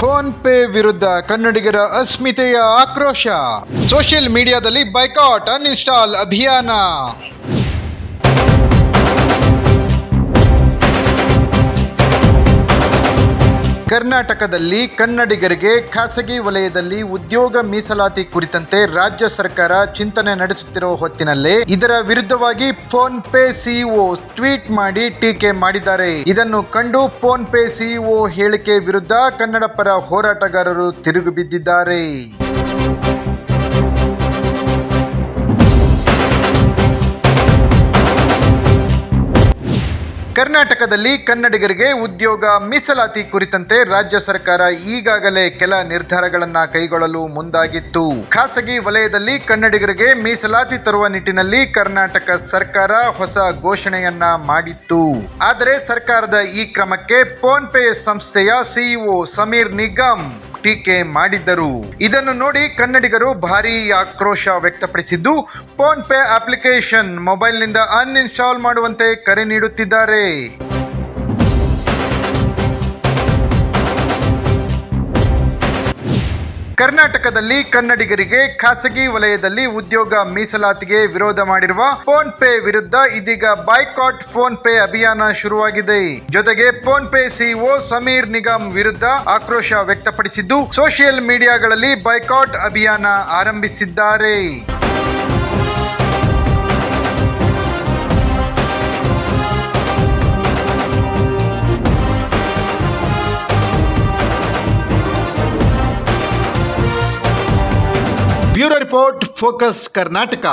Phone pay ವಿರುದ್ಧ ಕನ್ನಡಿಗರ ಅಸ್ಮಿತೆಯ ಆಕ್ರೋಶ. ಸೋಷಿಯಲ್ ಮೀಡಿಯಾದಲ್ಲಿ ಬೈಕಾಟ್ ಅನ್ಇನ್ಸ್ಟಾಲ್ ಅಭಿಯಾನ. ಕರ್ನಾಟಕದಲ್ಲಿ ಕನ್ನಡಿಗರಿಗೆ ಖಾಸಗಿ ವಲಯದಲ್ಲಿ ಉದ್ಯೋಗ ಮೀಸಲಾತಿ ಕುರಿತಂತೆ ರಾಜ್ಯ ಸರ್ಕಾರ ಚಿಂತನೆ ನಡೆಸುತ್ತಿರುವ ಹೊತ್ತಿನಲ್ಲೇ ಇದರ ವಿರುದ್ಧವಾಗಿ ಫೋನ್ ಪೇ ಸಿಇಒ ಟ್ವೀಟ್ ಮಾಡಿ ಟೀಕೆ ಮಾಡಿದ್ದಾರೆ. ಇದನ್ನು ಕಂಡು ಫೋನ್ ಪೇ ಸಿಇಒ ಹೇಳಿಕೆ ವಿರುದ್ಧ ಕನ್ನಡ ಪರ ಹೋರಾಟಗಾರರು ತಿರುಗಿ ಬಿದ್ದಿದ್ದಾರೆ. ಕರ್ನಾಟಕದಲ್ಲಿ ಕನ್ನಡಿಗರಿಗೆ ಉದ್ಯೋಗ ಮೀಸಲಾತಿ ಕುರಿತಂತೆ ರಾಜ್ಯ ಸರ್ಕಾರ ಈಗಾಗಲೇ ಕೆಲ ನಿರ್ಧಾರಗಳನ್ನ ಕೈಗೊಳ್ಳಲು ಮುಂದಾಗಿತ್ತು. ಖಾಸಗಿ ವಲಯದಲ್ಲಿ ಕನ್ನಡಿಗರಿಗೆ ಮೀಸಲಾತಿ ತರುವ ನಿಟ್ಟಿನಲ್ಲಿ ಕರ್ನಾಟಕ ಸರ್ಕಾರ ಹೊಸ ಘೋಷಣೆಯನ್ನ ಮಾಡಿತ್ತು. ಆದರೆ ಸರ್ಕಾರದ ಈ ಕ್ರಮಕ್ಕೆ ಫೋನ್ ಪೇ ಸಂಸ್ಥೆಯ ಸಿಇಒ ಸಮೀರ್ ನಿಗಮ್ ಟೀಕೆ ಮಾಡಿದ್ದರು. ಇದನ್ನು ನೋಡಿ ಕನ್ನಡಿಗರು ಭಾರೀ ಆಕ್ರೋಶ ವ್ಯಕ್ತಪಡಿಸಿದ್ದು, ಫೋನ್ ಪೇ ಅಪ್ಲಿಕೇಶನ್ ಮೊಬೈಲ್ನಿಂದ ಅನ್ಇನ್ಸ್ಟಾಲ್ ಮಾಡುವಂತೆ ಕರೆ ನೀಡುತ್ತಿದ್ದಾರೆ. ಕರ್ನಾಟಕದಲ್ಲಿ ಕನ್ನಡಿಗರಿಗೆ ಖಾಸಗಿ ವಲಯದಲ್ಲಿ ಉದ್ಯೋಗ ಮೀಸಲಾತಿಗೆ ವಿರೋಧ ಮಾಡಿರುವ ಫೋನ್ ಪೇ ವಿರುದ್ಧ ಇದೀಗ ಬಾಯ್ಕಾಟ್ ಫೋನ್ ಪೇ ಅಭಿಯಾನ ಶುರುವಾಗಿದೆ. ಜೊತೆಗೆ phone pay CEO Sameer Nigam ವಿರುದ್ಧ ಆಕ್ರೋಶ ವ್ಯಕ್ತಪಡಿಸಿದ್ದು, ಸೋಷಿಯಲ್ ಮೀಡಿಯಾಗಳಲ್ಲಿ ಬಾಯ್ಕಾಟ್ ಅಭಿಯಾನ ಆರಂಭಿಸಿದ್ದಾರೆ. Bureau report, focus Karnataka.